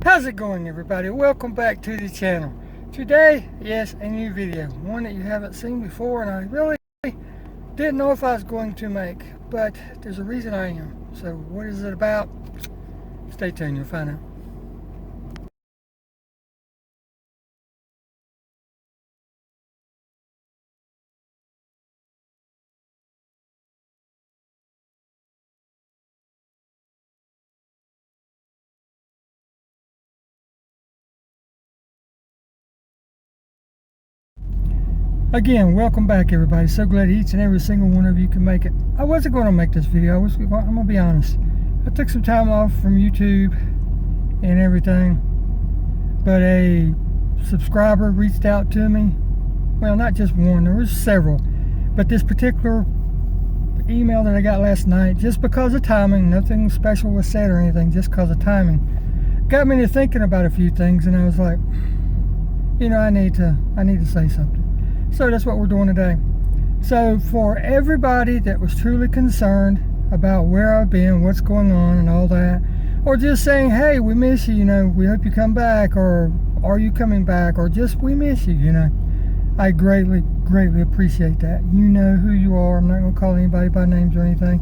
How's it going, everybody? Welcome back to the channel. Today, yes, a new video, one that you haven't seen before, and I really didn't know if I was going to make, but there's a reason I am. So what is it about? Stay tuned, you'll find out. Again, welcome back, everybody. So glad each and every single one of you can make it. I wasn't going to make this video. I'm going to be honest. I took some time off from YouTube and everything, but a subscriber reached out to me. Well, not just one, there was several, but this particular email that I got last night, just because of timing, nothing special was said or anything, just because of timing, got me to thinking about a few things, and I was like, you know, I need to say something. So that's what we're doing today. So for everybody that was truly concerned about where I've been, what's going on and all that, or just saying, hey, we miss you, you know, we hope you come back, or are you coming back, or just we miss you, you know, I greatly appreciate that. You know who you are. I'm not going to call anybody by names or anything.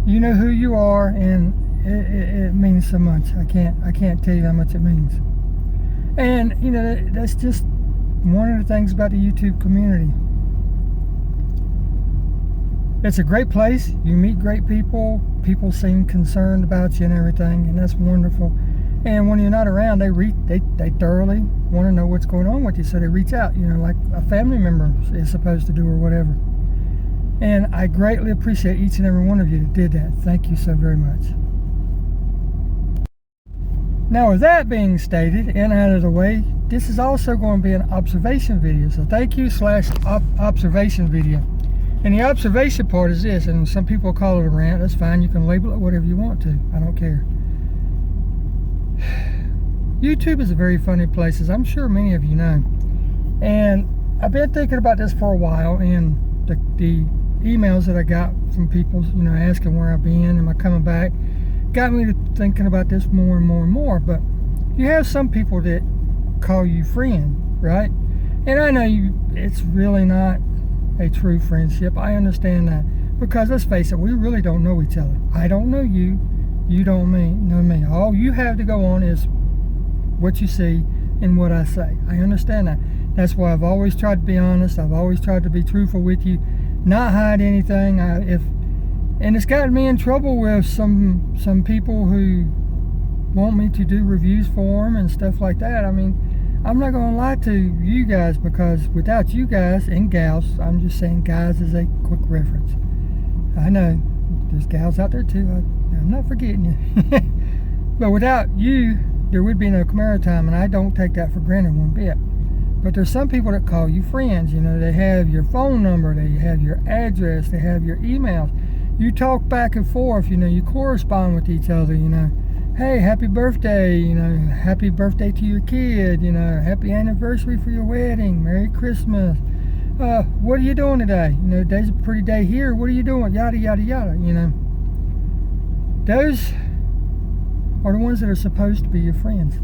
You know who you are, and it means so much. I can't tell you how much it means. And you know, that's just one of the things about the YouTube community. It's a great place. You meet great people. People seem concerned about you and everything, and that's wonderful. And when you're not around, they thoroughly want to know what's going on with you, so they reach out, you know, like a family member is supposed to do or whatever. And I greatly appreciate each and every one of you that did that. Thank you so very much. Now, with that being stated and out of the way, this is also going to be an observation video. So thank you / observation video. And the observation part is this, and some people call it a rant. That's fine. You can label it whatever you want to. I don't care. YouTube is a very funny place, as I'm sure many of you know. And I've been thinking about this for a while, and the emails that I got from people, you know, asking where I've been, am I coming back, got me to thinking about this more and more and more. But you have some people that call you friend, right? And I know it's really not a true friendship. I understand that, because let's face it, we really don't know each other. I don't know you, you don't know me. All you have to go on is what you see and what I say. I understand that. That's why I've always tried to be honest. I've always tried to be truthful with you, not hide anything. And it's gotten me in trouble with some people who want me to do reviews for them and stuff like that. I mean, I'm not going to lie to you guys, because without you guys and gals, I'm just saying guys as a quick reference. I know there's gals out there too. I'm not forgetting you. But without you, there would be no Camaro time, and I don't take that for granted one bit. But there's some people that call you friends. You know, they have your phone number, they have your address, they have your emails. You talk back and forth, you know, you correspond with each other, you know. Hey, happy birthday, you know, happy birthday to your kid, you know, happy anniversary for your wedding, Merry Christmas. What are you doing today? You know, today's a pretty day here, what are you doing? Yada, yada, yada, you know. Those are the ones that are supposed to be your friends.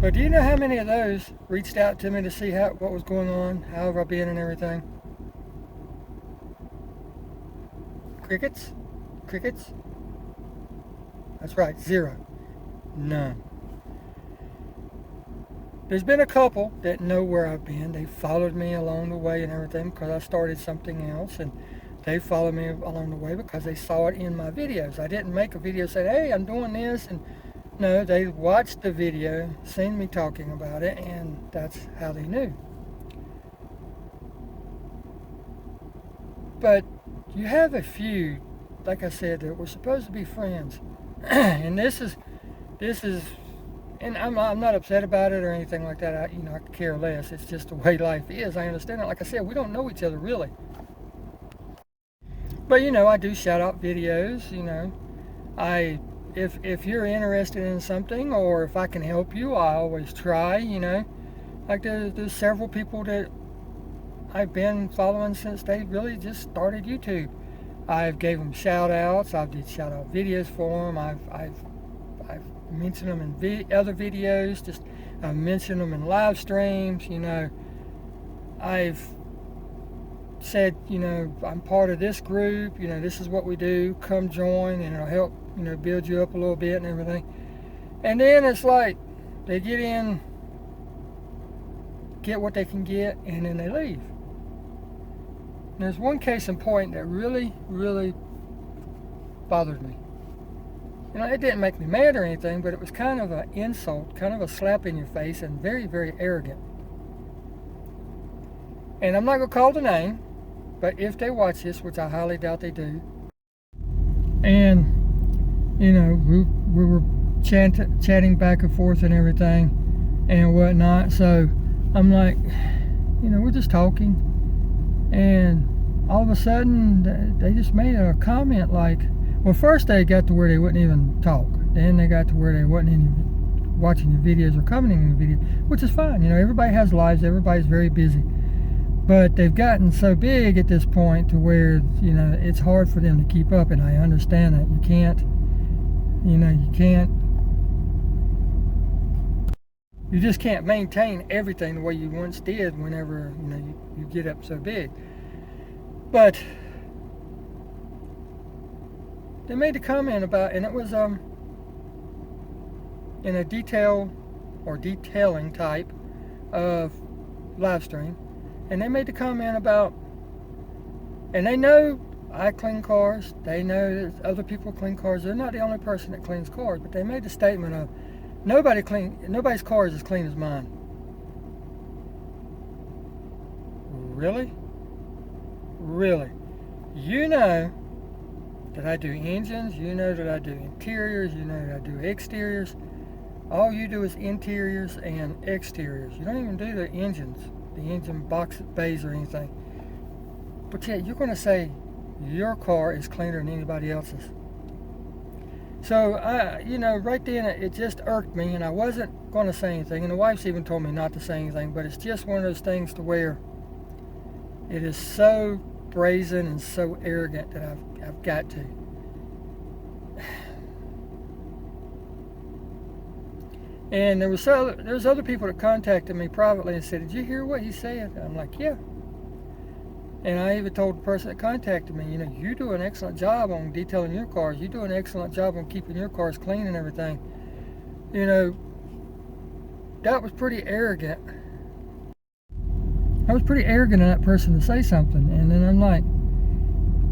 But do you know how many of those reached out to me to see what was going on, how have I been and everything? Crickets? Crickets? That's right, 0. None. There's been a couple that know where I've been. They followed me along the way and everything, because I started something else, and they followed me along the way because they saw it in my videos. I didn't make a video saying, hey, I'm doing this, and no, they watched the video, seen me talking about it, and that's how they knew. But you have a few, like I said, that were supposed to be friends. And this is, and I'm not upset about it or anything like that. I could care less. It's just the way life is. I understand it. Like I said, we don't know each other really. But you know, I do shout out videos. You know, if you're interested in something, or if I can help you, I always try. You know, like there's several people that I've been following since they really just started YouTube. I've gave them shout outs. I did shout out videos for them. I've mentioned them in other videos. Just I've mentioned them in live streams. I've said, I'm part of this group. This is what we do. Come join, and it'll help, build you up a little bit and everything. And then it's like they get in, get what they can get, and then they leave. And there's one case in point that really, really bothered me. It didn't make me mad or anything, but it was kind of an insult, kind of a slap in your face, and very, very arrogant. And I'm not going to call the name, but if they watch this, which I highly doubt they do, and, we were chatting back and forth and everything and whatnot, so I'm like, we're just talking, and all of a sudden, they just made a comment like, well, first they got to where they wouldn't even talk. Then they got to where they wasn't even watching your videos or commenting on your videos, which is fine. Everybody has lives. Everybody's very busy. But they've gotten so big at this point to where, it's hard for them to keep up, and I understand that. You can't, you just can't maintain everything the way you once did whenever, you get up so big. But they made a comment about, and it was in a detail or detailing type of live stream, and they made the comment about, and they know I clean cars, they know that other people clean cars, they're not the only person that cleans cars, but they made the statement of, nobody's car is as clean as mine. Really? That I do engines, that I do interiors, that I do exteriors. All you do is interiors and exteriors. You don't even do the engines, the engine box bays or anything. But yet you're going to say your car is cleaner than anybody else's. So right then it just irked me, and I wasn't going to say anything. And the wife's even told me not to say anything. But it's just one of those things to where it is so brazen and so arrogant that I've got to. And there's other people that contacted me privately and said, "Did you hear what he said?" I'm like, "Yeah." And I even told the person that contacted me, you do an excellent job on detailing your cars. You do an excellent job on keeping your cars clean and everything. That was pretty arrogant. I was pretty arrogant of that person to say something. And then I'm like,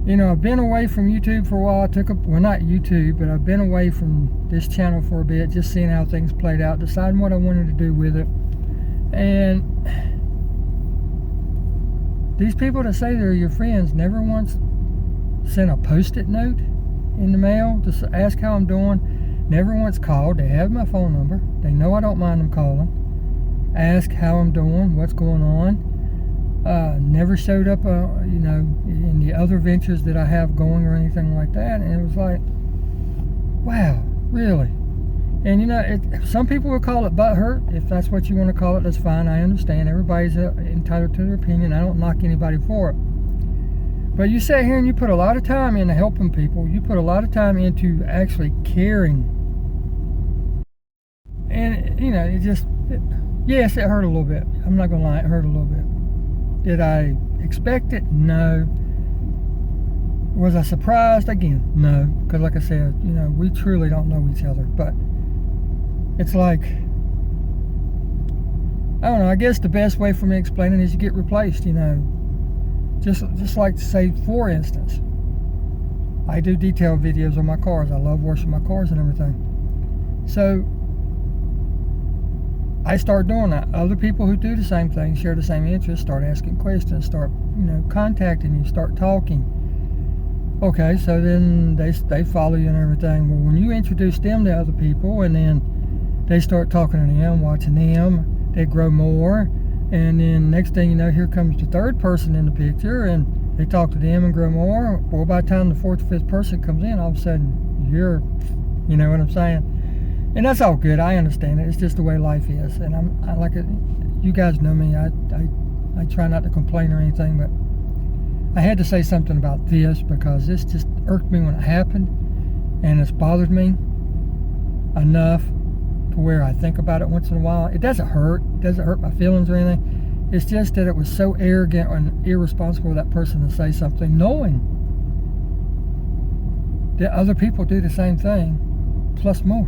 I've been away from YouTube for a while. Well, not YouTube, but I've been away from this channel for a bit, just seeing how things played out, deciding what I wanted to do with it. And these people that say they're your friends never once sent a post-it note in the mail to ask how I'm doing. Never once called. They have my phone number. They know I don't mind them calling. Ask how I'm doing, what's going on. Never showed up, in the other ventures that I have going or anything like that. And it was like, wow, really? And some people will call it butthurt. If that's what you want to call it, that's fine. I understand. Everybody's entitled to their opinion. I don't knock anybody for it. But you sit here and you put a lot of time into helping people. You put a lot of time into actually caring. And, yes, it hurt a little bit. I'm not going to lie, it hurt a little bit. Did I expect it? No. Was I surprised? Again, no. Because like I said, we truly don't know each other. But it's like, I don't know, I guess the best way for me explaining is you get replaced, Just like, say, for instance, I do detail videos on my cars. I love washing my cars and everything. So I start doing that. Other people who do the same thing, share the same interests, start asking questions, start, contacting you, start talking. Okay, so then they follow you and everything. Well, when you introduce them to other people, and then they start talking to them, watching them, they grow more, and then next thing you know, here comes the third person in the picture, and they talk to them and grow more. Well, by the time the fourth or fifth person comes in, all of a sudden you're, you know what I'm saying? And that's all good. I understand it. It's just the way life is. And I like it. You guys know me. I try not to complain or anything, but I had to say something about this because this just irked me when it happened, and it's bothered me. enough to where I think about it once in a while. It doesn't hurt. It doesn't hurt my feelings or anything. It's just that it was so arrogant and irresponsible of that person to say something knowing that other people do the same thing, plus more.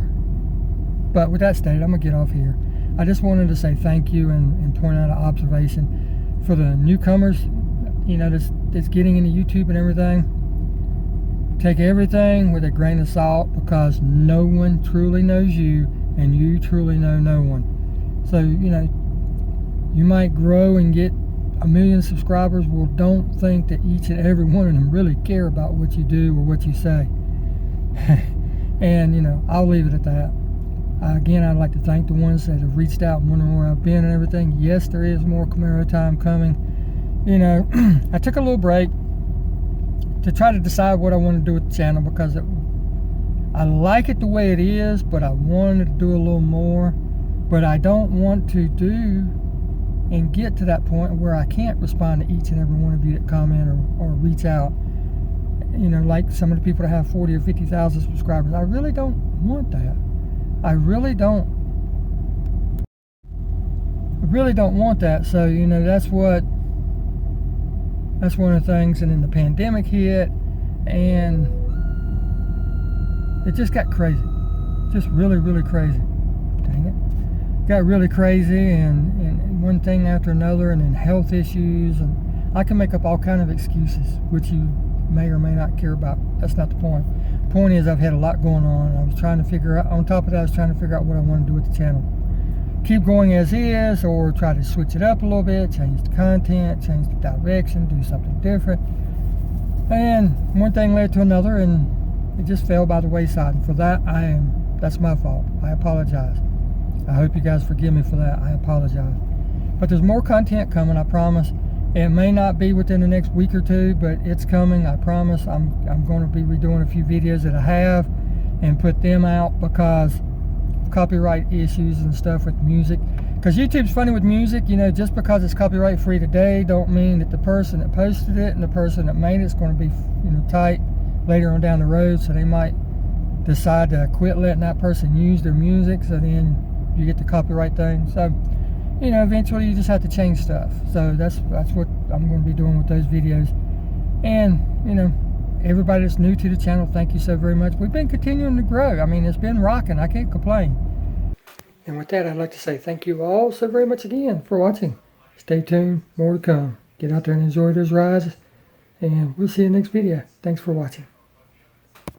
But with that stated, I'm going to get off here. I just wanted to say thank you and point out an observation for the newcomers, that's getting into YouTube and everything. Take everything with a grain of salt, because no one truly knows you and you truly know no one. So, you might grow and get 1 million subscribers. Well, don't think that each and every one of them really care about what you do or what you say. And, I'll leave it at that. Again, I'd like to thank the ones that have reached out and wondering where I've been and everything. Yes, there is more Camaro time coming. I took a little break to try to decide what I want to do with the channel, because I like it the way it is, but I wanted to do a little more. But I don't want to do and get to that point where I can't respond to each and every one of you that comment or reach out. Like some of the people that have 40 or 50,000 subscribers. I really don't want that. I really don't want that. So, that's one of the things. And then the pandemic hit, and it just got crazy. Just really, really crazy. Dang it. Got really crazy, and one thing after another, and then health issues, and I can make up all kind of excuses, which you may or may not care about. That's not the point. The point is, I've had a lot going on. I was trying to figure out, on top of that, I was trying to figure out what I want to do with the channel. Keep going as is, or try to switch it up a little bit, change the content, change the direction, do something different. And one thing led to another, and it just fell by the wayside. And for that, that's my fault. I apologize. I hope you guys forgive me for that. I apologize. But there's more content coming, I promise. It may not be within the next week or two, but it's coming, I promise. I'm going to be redoing a few videos that I have and put them out, because copyright issues and stuff with music. Because YouTube's funny with music, just because it's copyright free today don't mean that the person that posted it and the person that made it's going to be tight later on down the road. So they might decide to quit letting that person use their music, so then you get the copyright thing. So eventually you just have to change stuff. So that's what I'm going to be doing with those videos. And everybody that's new to the channel, thank you so very much. We've been continuing to grow. I mean, it's been rocking. I can't complain. And with that, I'd like to say thank you all so very much again for watching. Stay tuned. More to come. Get out there and enjoy those rides. And we'll see you in the next video. Thanks for watching.